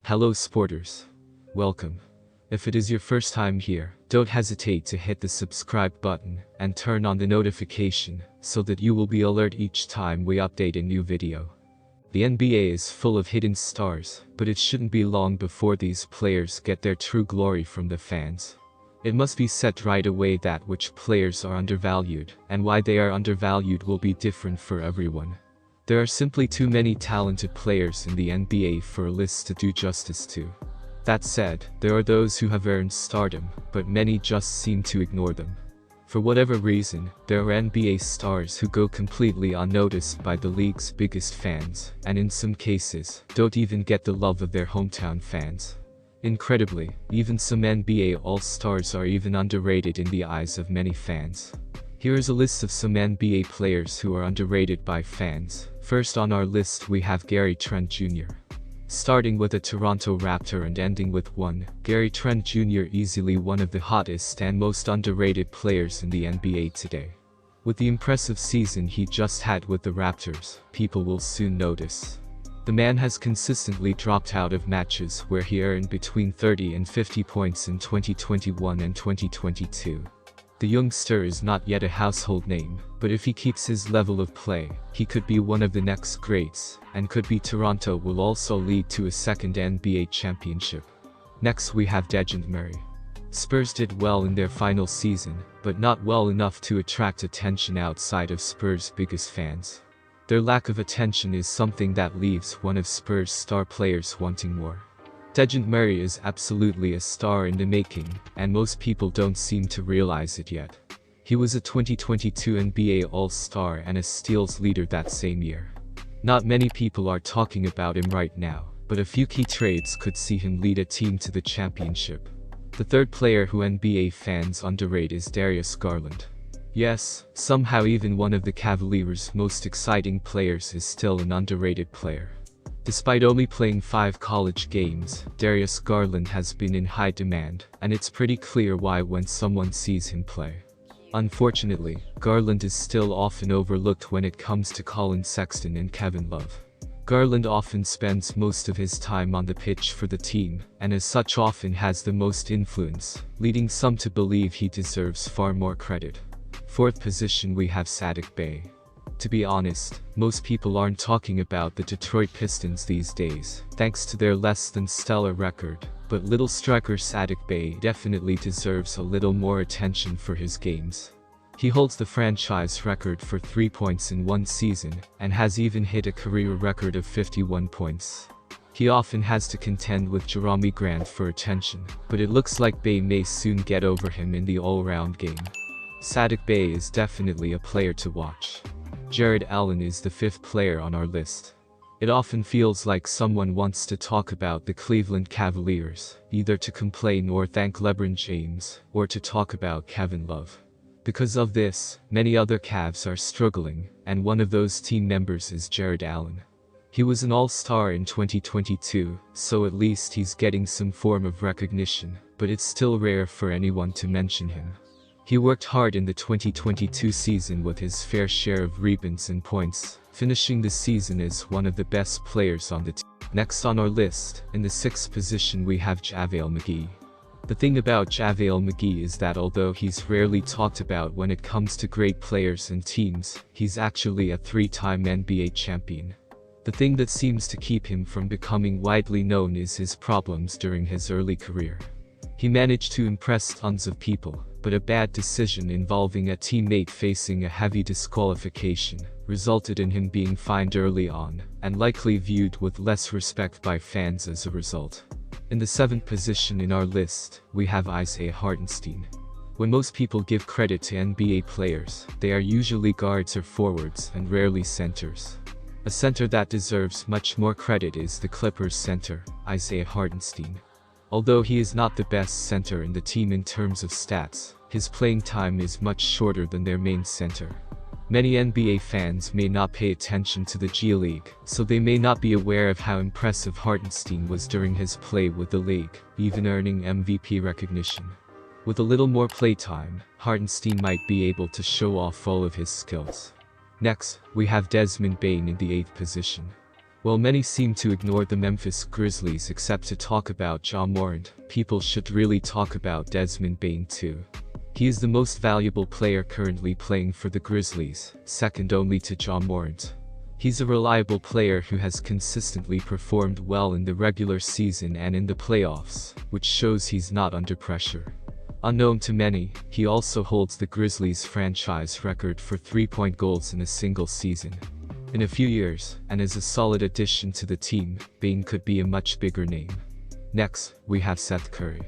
Hello sporters. Welcome. If it is your first time here, don't hesitate to hit the subscribe button and turn on the notification so that you will be alert each time we update a new video. The NBA is full of hidden stars, but it shouldn't be long before these players get their true glory from the fans. It must be said right away that which players are undervalued, and why they are undervalued will be different for everyone. There are simply too many talented players in the NBA for a list to do justice to. That said, there are those who have earned stardom, but many just seem to ignore them. For whatever reason, there are NBA stars who go completely unnoticed by the league's biggest fans, and in some cases, don't even get the love of their hometown fans. Incredibly, even some NBA All-Stars are even underrated in the eyes of many fans. Here is a list of some NBA players who are underrated by fans. First on our list we have Trent Jr. Starting with a Toronto Raptor and ending with one, Trent Jr. easily one of the hottest and most underrated players in the NBA today. With the impressive season he just had with the Raptors, people will soon notice. The man has consistently dropped out of matches where he earned between 30 and 50 points in 2021 and 2022. The youngster is not yet a household name, but if he keeps his level of play, he could be one of the next greats, and could be Toronto will also lead to a second NBA championship. Next we have Dejounte Murray. Spurs did well in their final season, but not well enough to attract attention outside of Spurs' biggest fans. Their lack of attention is something that leaves one of Spurs' star players wanting more. Dejounte Murray is absolutely a star in the making, and most people don't seem to realize it yet. He was a 2022 NBA All-Star and a steals leader that same year. Not many people are talking about him right now, but a few key trades could see him lead a team to the championship. The third player who NBA fans underrate is Darius Garland. Yes, somehow even one of the Cavaliers' most exciting players is still an underrated player. Despite only playing 5 college games, Darius Garland has been in high demand, and it's pretty clear why when someone sees him play. Unfortunately, Garland is still often overlooked when it comes to Colin Sexton and Kevin Love. Garland often spends most of his time on the pitch for the team, and as such often has the most influence, leading some to believe he deserves far more credit. Fourth position we have Sadiq Bey. To be honest, most people aren't talking about the Detroit Pistons these days, thanks to their less than stellar record, but little striker Sadiq Bey definitely deserves a little more attention for his games. He holds the franchise record for 3 points in one season, and has even hit a career record of 51 points. He often has to contend with Jerami Grant for attention, but it looks like Bey may soon get over him in the all-round game. Sadiq Bey is definitely a player to watch. Jarrett Allen is the fifth player on our list. It often feels like someone wants to talk about the Cleveland Cavaliers, either to complain or thank LeBron James, or to talk about Kevin Love. Because of this, many other Cavs are struggling, and one of those team members is Jarrett Allen. He was an all-star in 2022, so at least he's getting some form of recognition, but it's still rare for anyone to mention him. He worked hard in the 2022 season with his fair share of rebounds and points, finishing the season as one of the best players on the team. Next on our list, in the 6th position we have Javier McGee. The thing about Javier McGee is that although he's rarely talked about when it comes to great players and teams, he's actually a 3-time NBA champion. The thing that seems to keep him from becoming widely known is his problems during his early career. He managed to impress tons of people, but a bad decision involving a teammate facing a heavy disqualification resulted in him being fined early on, and likely viewed with less respect by fans as a result. In the 7th position in our list, we have Isaiah Hartenstein. When most people give credit to NBA players, they are usually guards or forwards and rarely centers. A center that deserves much more credit is the Clippers center, Isaiah Hartenstein. Although he is not the best center in the team in terms of stats, his playing time is much shorter than their main center. Many NBA fans may not pay attention to the G League, so they may not be aware of how impressive Hartenstein was during his play with the league, even earning MVP recognition. With a little more playtime, Hartenstein might be able to show off all of his skills. Next, we have Desmond Bane in the 8th position. While many seem to ignore the Memphis Grizzlies except to talk about Ja Morant, people should really talk about Desmond Bane too. He is the most valuable player currently playing for the Grizzlies, second only to Ja Morant. He's a reliable player who has consistently performed well in the regular season and in the playoffs, which shows he's not under pressure. Unknown to many, he also holds the Grizzlies' franchise record for 3-point goals in a single season. In a few years, and as a solid addition to the team, Bane could be a much bigger name. Next, we have Seth Curry.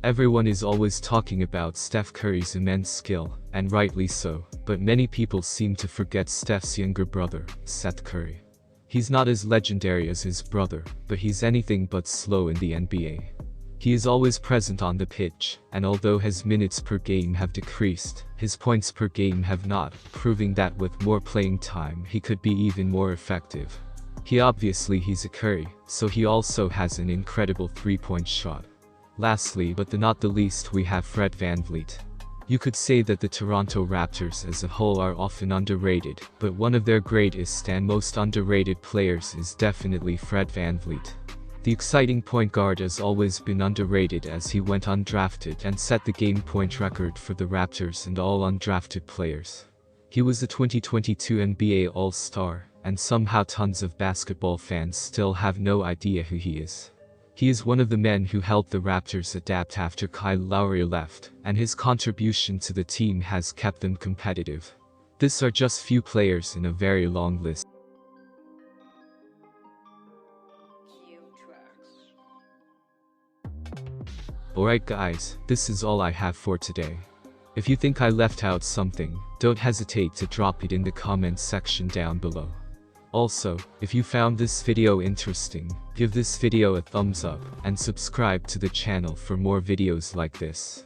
Everyone is always talking about Steph Curry's immense skill, and rightly so, but many people seem to forget Steph's younger brother, Seth Curry. He's not as legendary as his brother, but he's anything but slow in the NBA. He is always present on the pitch, and although his minutes per game have decreased, his points per game have not, proving that with more playing time he could be even more effective. He's a Curry, so he also has an incredible 3-point shot. Lastly but not the least, we have Fred VanVleet. You could say that the Toronto Raptors as a whole are often underrated, but one of their greatest and most underrated players is definitely Fred VanVleet. The exciting point guard has always been underrated as he went undrafted and set the game point record for the Raptors and all undrafted players. He was a 2022 NBA All-Star, and somehow tons of basketball fans still have no idea who he is. He is one of the men who helped the Raptors adapt after Kyle Lowry left, and his contribution to the team has kept them competitive. These are just few players in a very long list. Alright guys, this is all I have for today. If you think I left out something, don't hesitate to drop it in the comments section down below. Also, if you found this video interesting, give this video a thumbs up and subscribe to the channel for more videos like this.